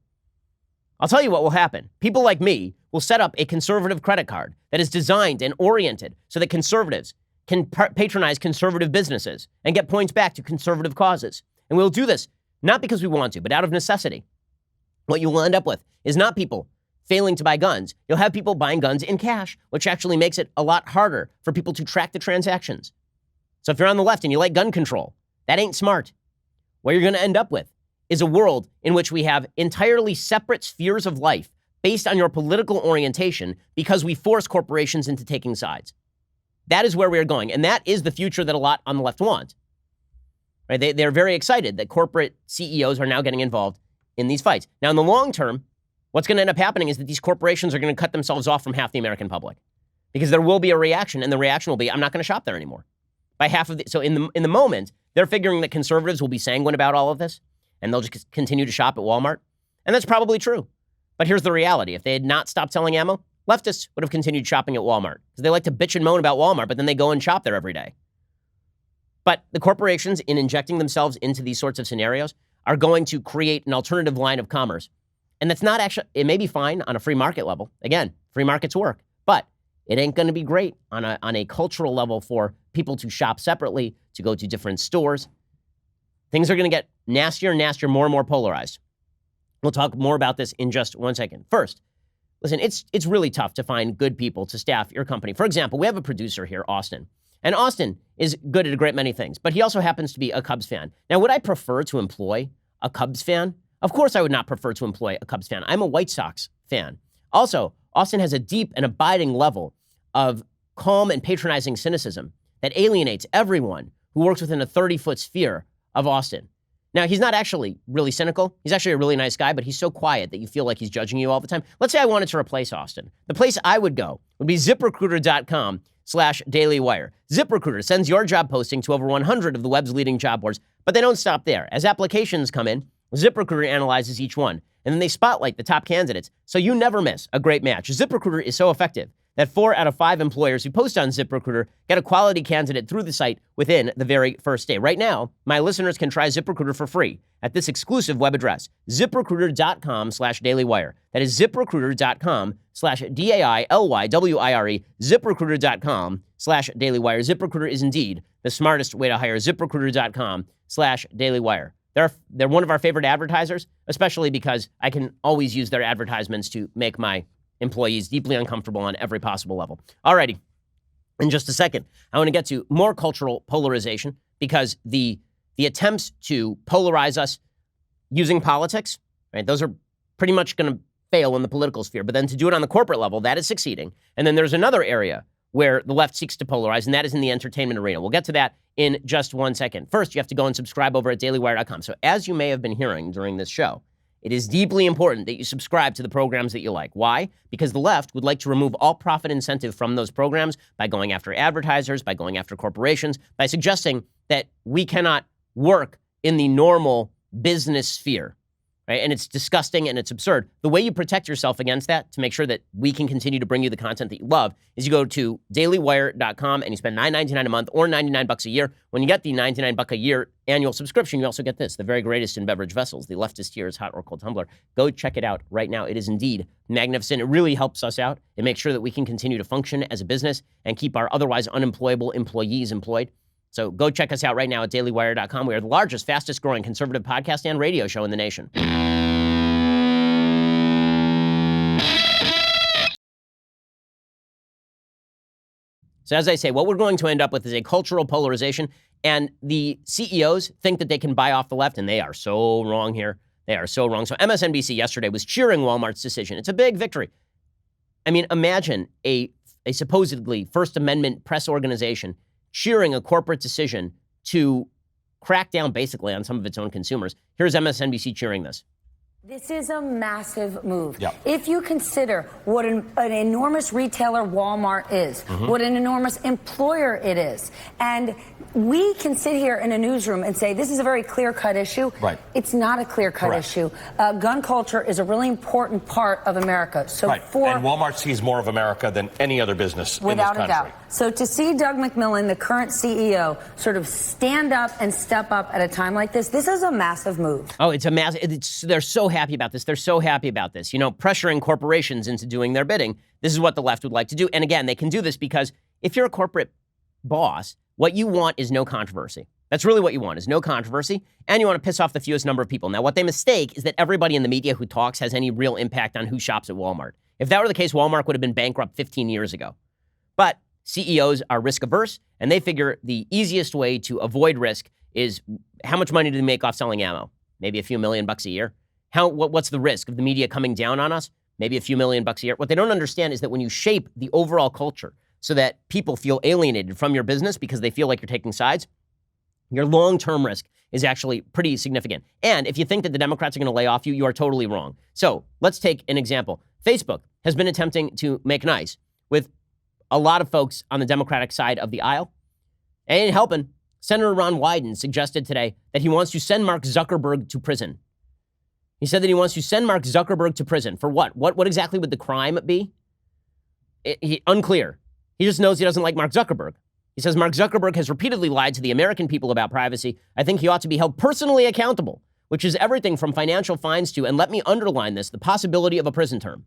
I'll tell you what will happen. People like me will set up a conservative credit card that is designed and oriented so that conservatives can patronize conservative businesses and get points back to conservative causes. And we'll do this not because we want to, but out of necessity. What you will end up with is not people failing to buy guns. You'll have people buying guns in cash, which actually makes it a lot harder for people to track the transactions. So if you're on the left and you like gun control, that ain't smart. What you're going to end up with is a world in which we have entirely separate spheres of life based on your political orientation because we force corporations into taking sides. That is where we are going, and that is the future that a lot on the left want. Right? They're very excited that corporate CEOs are now getting involved in these fights. Now, in the long term, what's going to end up happening is that these corporations are going to cut themselves off from half the American public because there will be a reaction, and the reaction will be, I'm not going to shop there anymore. By half of so in the moment, they're figuring that conservatives will be sanguine about all of this, and they'll just continue to shop at Walmart. And that's probably true. But here's the reality. If they had not stopped selling ammo, leftists would have continued shopping at Walmart because they like to bitch and moan about Walmart, but then they go and shop there every day. But the corporations, in injecting themselves into these sorts of scenarios, are going to create an alternative line of commerce. And that's not actually, it may be fine on a free market level. Again, free markets work, but it ain't going to be great on a cultural level for people to shop separately, to go to different stores. Things are going to get nastier and nastier, more and more polarized. We'll talk more about this in just 1 second. First, listen, it's really tough to find good people to staff your company. For example, we have a producer here, Austin. And Austin is good at a great many things, but he also happens to be a Cubs fan. Now, would I prefer to employ a Cubs fan? Of course I would not prefer to employ a Cubs fan. I'm a White Sox fan. Also, Austin has a deep and abiding level of calm and patronizing cynicism that alienates everyone who works within a 30-foot sphere of Austin. Now, he's not actually really cynical. He's actually a really nice guy, but he's so quiet that you feel like he's judging you all the time. Let's say I wanted to replace Austin. The place I would go would be ZipRecruiter.com/dailywire. ZipRecruiter sends your job posting to over 100 of the web's leading job boards, but they don't stop there. As applications come in, ZipRecruiter analyzes each one, and then they spotlight the top candidates, so you never miss a great match. ZipRecruiter is so effective that 4 out of 5 employers who post on ZipRecruiter get a quality candidate through the site within the very first day. Right now, my listeners can try ZipRecruiter for free at this exclusive web address, ZipRecruiter.com/dailywire. That is ZipRecruiter.com/DAILYWIRE, ZipRecruiter.com/dailywire. ZipRecruiter is indeed the smartest way to hire. ZipRecruiter.com/dailywire. They're one of our favorite advertisers, especially because I can always use their advertisements to make my employees deeply uncomfortable on every possible level. Alrighty, in just a second, I want to get to more cultural polarization because the attempts to polarize us using politics, right, those are pretty much going to fail in the political sphere. But then to do it on the corporate level, that is succeeding. And then there's another area where the left seeks to polarize, and that is in the entertainment arena. We'll get to that in just 1 second. First, you have to go and subscribe over at dailywire.com. So as you may have been hearing during this show, it is deeply important that you subscribe to the programs that you like. Why? Because the left would like to remove all profit incentive from those programs by going after advertisers, by going after corporations, by suggesting that we cannot work in the normal business sphere. Right? And it's disgusting and it's absurd. The way you protect yourself against that, to make sure that we can continue to bring you the content that you love, is you go to dailywire.com and you spend $9.99 a month or $99 a year. When you get the $99 a year annual subscription, you also get this, the very greatest in beverage vessels, the Leftist Tears Hot or Cold Tumbler. Go check it out right now. It is indeed magnificent. It really helps us out. It makes sure that we can continue to function as a business and keep our otherwise unemployable employees employed. So go check us out right now at dailywire.com. We are the largest, fastest growing conservative podcast and radio show in the nation. So as I say, what we're going to end up with is a cultural polarization, and the CEOs think that they can buy off the left, and they are so wrong here. They are so wrong. So MSNBC yesterday was cheering Walmart's decision. It's a big victory. I mean, imagine a supposedly First Amendment press organization cheering a corporate decision to crack down basically on some of its own consumers. Here's MSNBC cheering this. This is a massive move. Yeah. If you consider what an enormous retailer Walmart is, what an enormous employer it is, and we can sit here in a newsroom and say this is a very clear-cut issue. Right. It's not a clear-cut issue. Gun culture is a really important part of America. So and Walmart sees more of America than any other business in this country. Without a doubt. So to see Doug McMillon, the current CEO, sort of stand up and step up at a time like this is a massive move. Oh, it's a massive. They're so happy about this. They're so happy about this. You know, pressuring corporations into doing their bidding. This is what the left would like to do. And again, they can do this because if you're a corporate boss, what you want is no controversy. That's really what you want, is no controversy, and you want to piss off the fewest number of people. Now, what they mistake is that everybody in the media who talks has any real impact on who shops at Walmart. If that were the case, Walmart would have been bankrupt 15 years ago. But CEOs are risk averse, and they figure the easiest way to avoid risk is how much money do they make off selling ammo? Maybe a few $1,000,000 a year. What's the risk of the media coming down on us? Maybe a few $1,000,000 a year. What they don't understand is that when you shape the overall culture so that people feel alienated from your business because they feel like you're taking sides, your long-term risk is actually pretty significant. And if you think that the Democrats are going to lay off you, you are totally wrong. So let's take an example. Facebook has been attempting to make nice with a lot of folks on the Democratic side of the aisle. Ain't helping. Senator Ron Wyden suggested today that he wants to send Mark Zuckerberg to prison. He said that he wants to send Mark Zuckerberg to prison. For what? What exactly would the crime be? Unclear. He just knows he doesn't like Mark Zuckerberg. He says Mark Zuckerberg has repeatedly lied to the American people about privacy. I think he ought to be held personally accountable, which is everything from financial fines to, and let me underline this, the possibility of a prison term.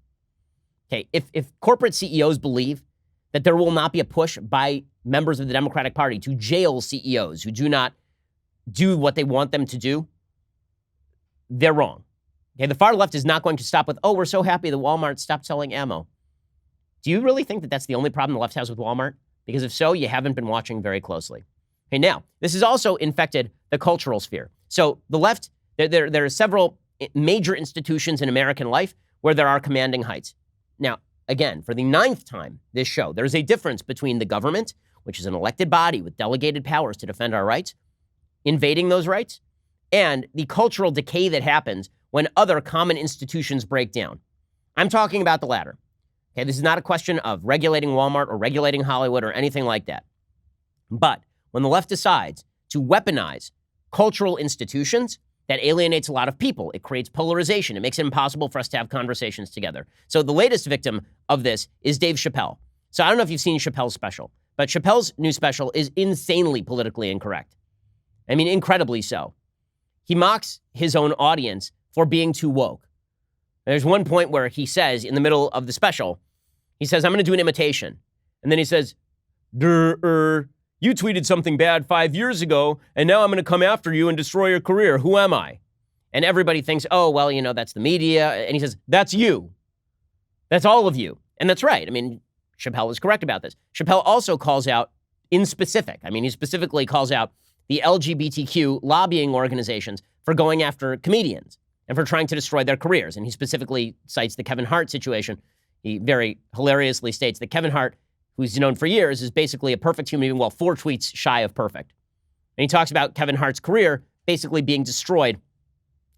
Okay, if corporate CEOs believe that there will not be a push by members of the Democratic Party to jail CEOs who do not do what they want them to do, they're wrong. Okay, the far left is not going to stop with, oh, we're so happy that Walmart stopped selling ammo. Do you really think that that's the only problem the left has with Walmart? Because if so, you haven't been watching very closely. Okay, now, this has also infected the cultural sphere. So the left, there are several major institutions in American life where there are commanding heights. Now, again, for the 9th time this show, there's a difference between the government, which is an elected body with delegated powers to defend our rights, invading those rights, and the cultural decay that happens when other common institutions break down. I'm talking about the latter. Okay, this is not a question of regulating Walmart or regulating Hollywood or anything like that. But when the left decides to weaponize cultural institutions, that alienates a lot of people. It creates polarization. It makes it impossible for us to have conversations together. So the latest victim of this is Dave Chappelle. So I don't know if you've seen Chappelle's special, but Chappelle's new special is insanely politically incorrect. I mean, incredibly so. He mocks his own audience for being too woke. There's one point where he says, in the middle of the special, he says, I'm going to do an imitation. And then he says, you tweeted something bad 5 years ago, and now I'm going to come after you and destroy your career. Who am I? And everybody thinks, oh, well, you know, that's the media. And he says, that's you. That's all of you. And that's right. I mean, Chappelle is correct about this. Chappelle also calls out in specific. I mean, he specifically calls out the LGBTQ lobbying organizations for going after comedians and for trying to destroy their careers. And he specifically cites the Kevin Hart situation. He very hilariously states that Kevin Hart, who's known for years, is basically a perfect human being, well, 4 tweets shy of perfect. And he talks about Kevin Hart's career basically being destroyed,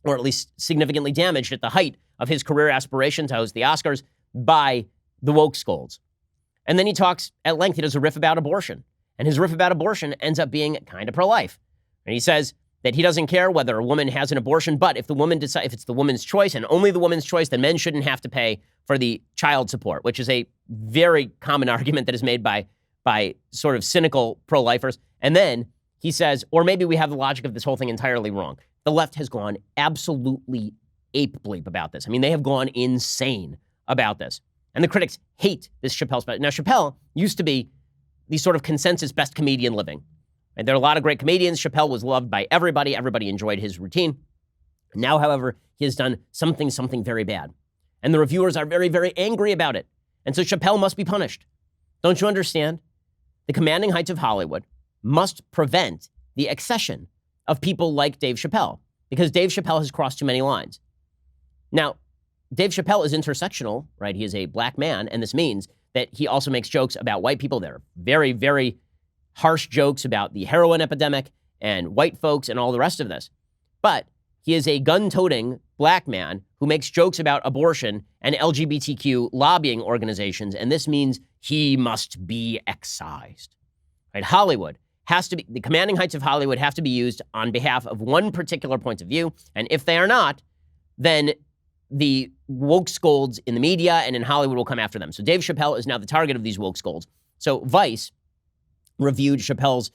or at least significantly damaged at the height of his career aspirations to host the Oscars, by the Wokescolds. And then he talks at length, he does a riff about abortion. And his riff about abortion ends up being kind of pro-life. And he says that he doesn't care whether a woman has an abortion, but if it's the woman's choice and only the woman's choice, then men shouldn't have to pay for the child support, which is a very common argument that is made by sort of cynical pro-lifers. And then he says, or maybe we have the logic of this whole thing entirely wrong. The left has gone absolutely ape-bleep about this. I mean, they have gone insane about this. And the critics hate this Chappelle special. Now, Chappelle used to be the sort of consensus best comedian living. And there are a lot of great comedians. Chappelle was loved by everybody. Everybody enjoyed his routine. Now, however, he has done something very bad. And the reviewers are very, very angry about it. And so Chappelle must be punished. Don't you understand? The commanding heights of Hollywood must prevent the accession of people like Dave Chappelle, because Dave Chappelle has crossed too many lines. Now, Dave Chappelle is intersectional, right? He is a black man, and this means that he also makes jokes about white people. They're very, very harsh jokes about the heroin epidemic and white folks and all the rest of this. But he is a gun-toting black man who makes jokes about abortion and LGBTQ lobbying organizations, and this means he must be excised. Right? Hollywood has to be, the commanding heights of Hollywood have to be used on behalf of one particular point of view, and if they are not, then the Wokescolds in the media and in Hollywood will come after them. So Dave Chappelle is now the target of these Wokescolds. So Vice reviewed Chappelle's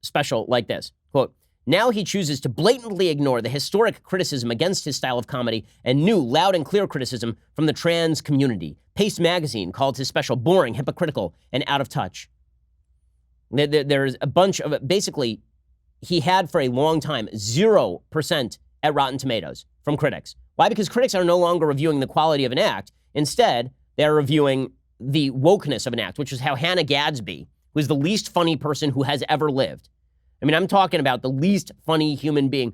special like this, quote, now he chooses to blatantly ignore the historic criticism against his style of comedy and new, loud and clear criticism from the trans community. Paste magazine called his special boring, hypocritical, and out of touch. There's a bunch of, basically, he had for a long time 0% at Rotten Tomatoes from critics. Why? Because critics are no longer reviewing the quality of an act. Instead, they're reviewing the wokeness of an act, which is how Hannah Gadsby, who is the least funny person who has ever lived. I mean, I'm talking about the least funny human being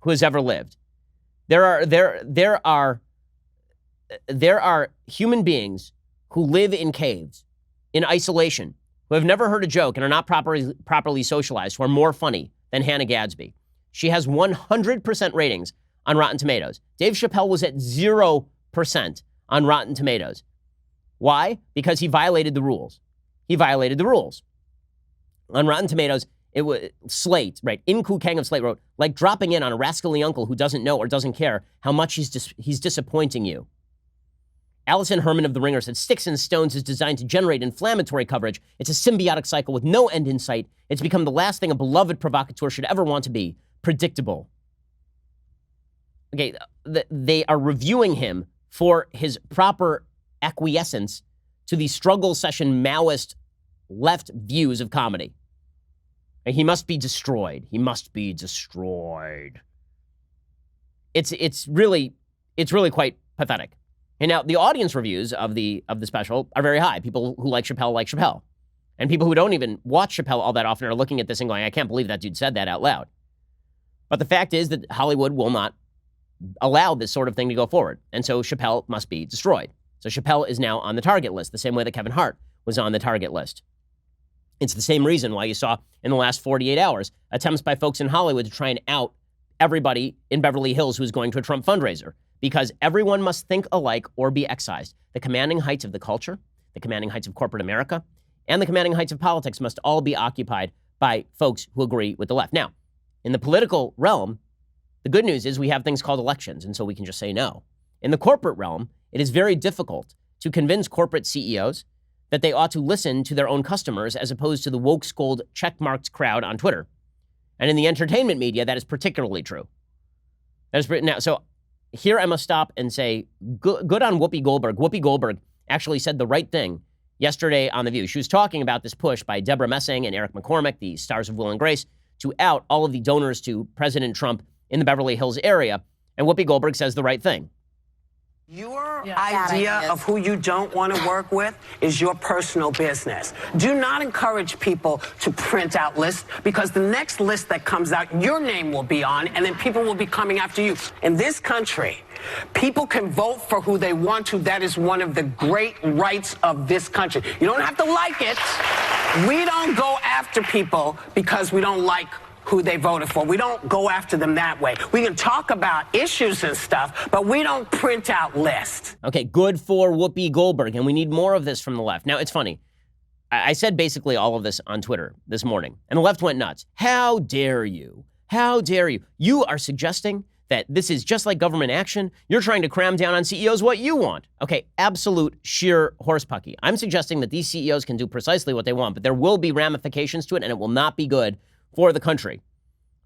who has ever lived. There are human beings who live in caves, in isolation, who have never heard a joke and are not properly socialized, who are more funny than Hannah Gadsby. She has 100% ratings on Rotten Tomatoes. Dave Chappelle was at 0% on Rotten Tomatoes. Why? Because he violated the rules. He violated the rules. On Rotten Tomatoes, it was Slate, right? Inku Kang of Slate wrote, like dropping in on a rascally uncle who doesn't know or doesn't care how much he's disappointing you. Allison Herman of The Ringer said, Sticks and Stones is designed to generate inflammatory coverage. It's a symbiotic cycle with no end in sight. It's become the last thing a beloved provocateur should ever want to be. Predictable. Okay, they are reviewing him for his proper acquiescence to the struggle session Maoist left views of comedy. He must be destroyed. He must be destroyed. it's really quite pathetic. And now the audience reviews of the special are very high. People who like Chappelle. And people who don't even watch Chappelle all that often are looking at this and going, I can't believe that dude said that out loud. But the fact is that Hollywood will not allow this sort of thing to go forward. And so Chappelle must be destroyed. So Chappelle is now on the target list, the same way that Kevin Hart was on the target list. It's the same reason why you saw in the last 48 hours attempts by folks in Hollywood to try and out everybody in Beverly Hills who's going to a Trump fundraiser, because everyone must think alike or be excised. The commanding heights of the culture, the commanding heights of corporate America, and the commanding heights of politics must all be occupied by folks who agree with the left. Now, in the political realm, the good news is we have things called elections, and so we can just say no. In the corporate realm, it is very difficult to convince corporate CEOs that they ought to listen to their own customers as opposed to the Wokescold checkmarks crowd on Twitter. And in the entertainment media, that is particularly true. Now, so here I must stop and say, good on Whoopi Goldberg. Whoopi Goldberg actually said the right thing yesterday on The View. She was talking about this push by Deborah Messing and Eric McCormick, the stars of Will and Grace, to out all of the donors to President Trump in the Beverly Hills area. And Whoopi Goldberg says the right thing. Your idea of who you don't want to work with is your personal business. Do not encourage people to print out lists, because the next list that comes out, your name will be on, and then people will be coming after you. In this country, people can vote for who they want to. That is one of the great rights of this country. You don't have to like it. We don't go after people because we don't like who they voted for. We don't go after them that way. We can talk about issues and stuff, but we don't print out lists. Okay, good for Whoopi Goldberg, and we need more of this from the left. Now, it's funny. I said basically all of this on Twitter this morning, and the left went nuts. How dare you? How dare you? You are suggesting that this is just like government action. You're trying to cram down on CEOs what you want. Okay, absolute sheer horsepucky. I'm suggesting that these CEOs can do precisely what they want, but there will be ramifications to it, and it will not be good for the country.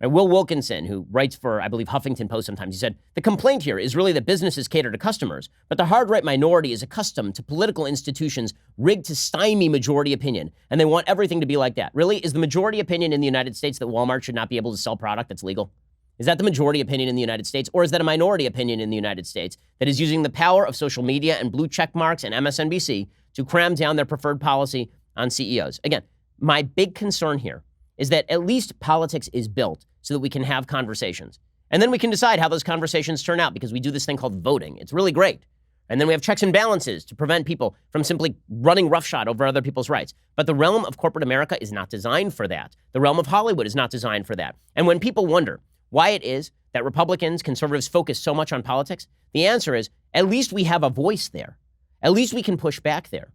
And Will Wilkinson, who writes for, I believe, Huffington Post sometimes, he said, the complaint here is really that businesses cater to customers, but the hard right minority is accustomed to political institutions rigged to stymie majority opinion, and they want everything to be like that. Really? Is the majority opinion in the United States that Walmart should not be able to sell product that's legal? Is that the majority opinion in the United States, or is that a minority opinion in the United States that is using the power of social media and blue check marks and MSNBC to cram down their preferred policy on CEOs? Again, my big concern here is that at least politics is built so that we can have conversations. And then we can decide how those conversations turn out, because we do this thing called voting. It's really great. And then we have checks and balances to prevent people from simply running roughshod over other people's rights. But the realm of corporate America is not designed for that. The realm of Hollywood is not designed for that. And when people wonder why it is that Republicans, conservatives focus so much on politics, the answer is at least we have a voice there. At least we can push back there.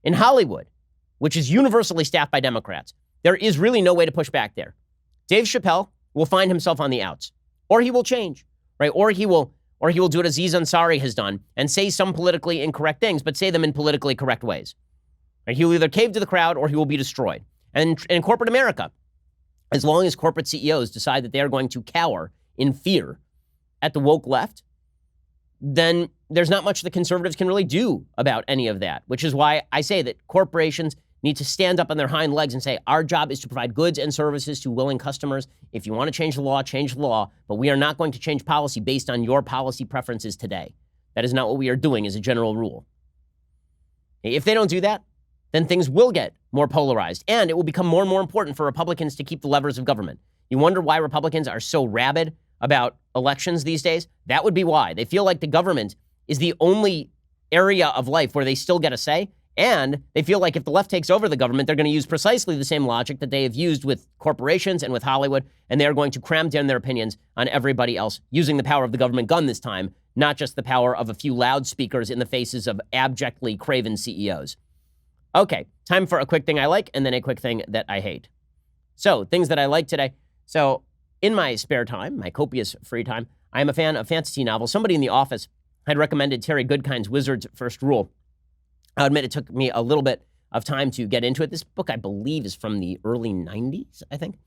In Hollywood, which is universally staffed by Democrats, there is really no way to push back there. Dave Chappelle will find himself on the outs, or he will change, right? Or he will do what Aziz Ansari has done and say some politically incorrect things, but say them in politically correct ways. Right? He will either cave to the crowd or he will be destroyed. And in corporate America, as long as corporate CEOs decide that they are going to cower in fear at the woke left, then there's not much the conservatives can really do about any of that, which is why I say that corporations need to stand up on their hind legs and say, our job is to provide goods and services to willing customers. If you want to change the law, but we are not going to change policy based on your policy preferences today. That is not what we are doing as a general rule. If they don't do that, then things will get more polarized, and it will become more and more important for Republicans to keep the levers of government. You wonder why Republicans are so rabid about elections these days? That would be why. They feel like the government is the only area of life where they still get a say. And they feel like if the left takes over the government, they're going to use precisely the same logic that they have used with corporations and with Hollywood, and they are going to cram down their opinions on everybody else, using the power of the government gun this time, not just the power of a few loudspeakers in the faces of abjectly craven CEOs. Okay, time for a quick thing I like and then a quick thing that I hate. So, things that I like today. So, in my spare time, my copious free time, I am a fan of fantasy novels. Somebody in the office had recommended Terry Goodkind's Wizard's First Rule. I'll admit it took me a little bit of time to get into it. This book, I believe, is from the early 90s, I think.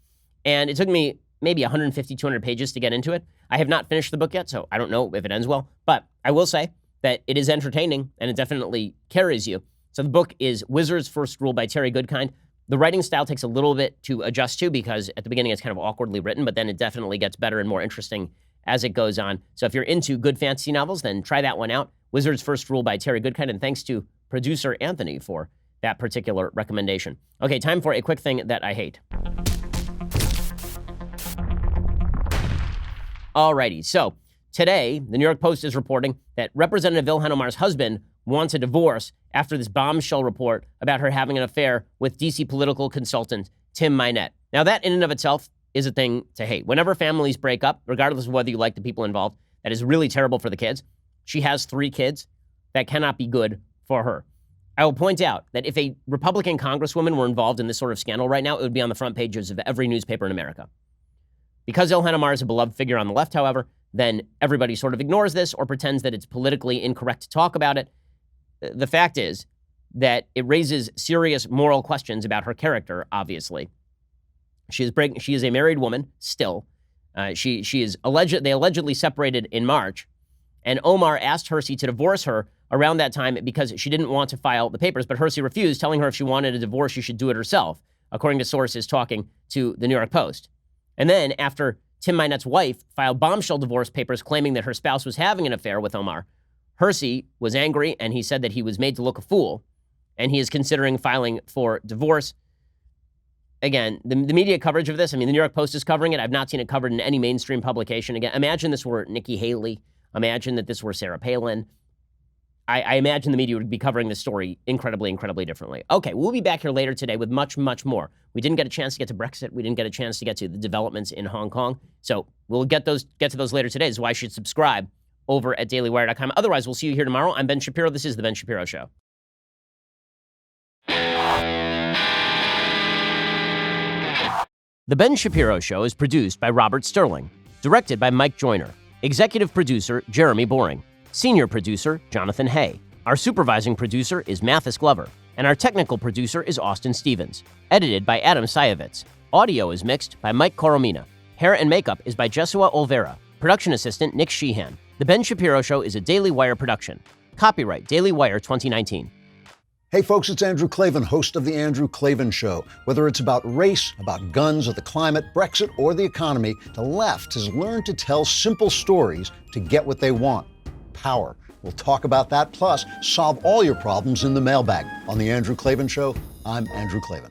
And it took me maybe 150, 200 pages to get into it. I have not finished the book yet, so I don't know if it ends well. But I will say that it is entertaining, and it definitely carries you. So the book is Wizard's First Rule by Terry Goodkind. The writing style takes a little bit to adjust to, because at the beginning it's kind of awkwardly written, but then it definitely gets better and more interesting as it goes on. So if you're into good fantasy novels, then try that one out. Wizard's First Rule by Terry Goodkind, and thanks to producer Anthony for that particular recommendation. Okay, time for a quick thing that I hate. Alrighty, so today, the New York Post is reporting that Representative Ilhan Omar's husband wants a divorce after this bombshell report about her having an affair with DC political consultant Tim Minette. Now, that in and of itself is a thing to hate. Whenever families break up, regardless of whether you like the people involved, that is really terrible for the kids. She has 3 kids. That cannot be good for her. I will point out that if a Republican congresswoman were involved in this sort of scandal right now, it would be on the front pages of every newspaper in America. Because Ilhan Omar is a beloved figure on the left, however, then everybody sort of ignores this or pretends that it's politically incorrect to talk about it. The fact is that it raises serious moral questions about her character, obviously. She is a married woman still. They allegedly separated in March, and Omar asked Hersey to divorce her around that time because she didn't want to file the papers, but Hersey refused, telling her if she wanted a divorce, she should do it herself, according to sources talking to the New York Post. And then after Tim Minette's wife filed bombshell divorce papers claiming that her spouse was having an affair with Omar, Hersey was angry, and he said that he was made to look a fool, and he is considering filing for divorce. Again, the media coverage of this, I mean, the New York Post is covering it. I've not seen it covered in any mainstream publication. Again, imagine this were Nikki Haley. Imagine that this were Sarah Palin. I imagine the media would be covering this story incredibly, incredibly differently. Okay, we'll be back here later today with much, much more. We didn't get a chance to get to Brexit. We didn't get a chance to get to the developments in Hong Kong. So we'll get to those later today. This is why you should subscribe over at dailywire.com. Otherwise, we'll see you here tomorrow. I'm Ben Shapiro. This is The Ben Shapiro Show. The Ben Shapiro Show is produced by Robert Sterling, directed by Mike Joyner, executive producer Jeremy Boring, senior producer Jonathan Hay. Our supervising producer is Mathis Glover, and our technical producer is Austin Stevens, edited by Adam Sayevitz. Audio is mixed by Mike Coromina. Hair and makeup is by Jesua Olvera. Production assistant Nick Sheehan. The Ben Shapiro Show is a Daily Wire production. Copyright Daily Wire 2019. Hey folks, it's Andrew Klavan, host of The Andrew Klavan Show. Whether it's about race, about guns, or the climate, Brexit, or the economy, the left has learned to tell simple stories to get what they want. Power. We'll talk about that, plus solve all your problems in the mailbag. On The Andrew Klavan Show, I'm Andrew Klavan.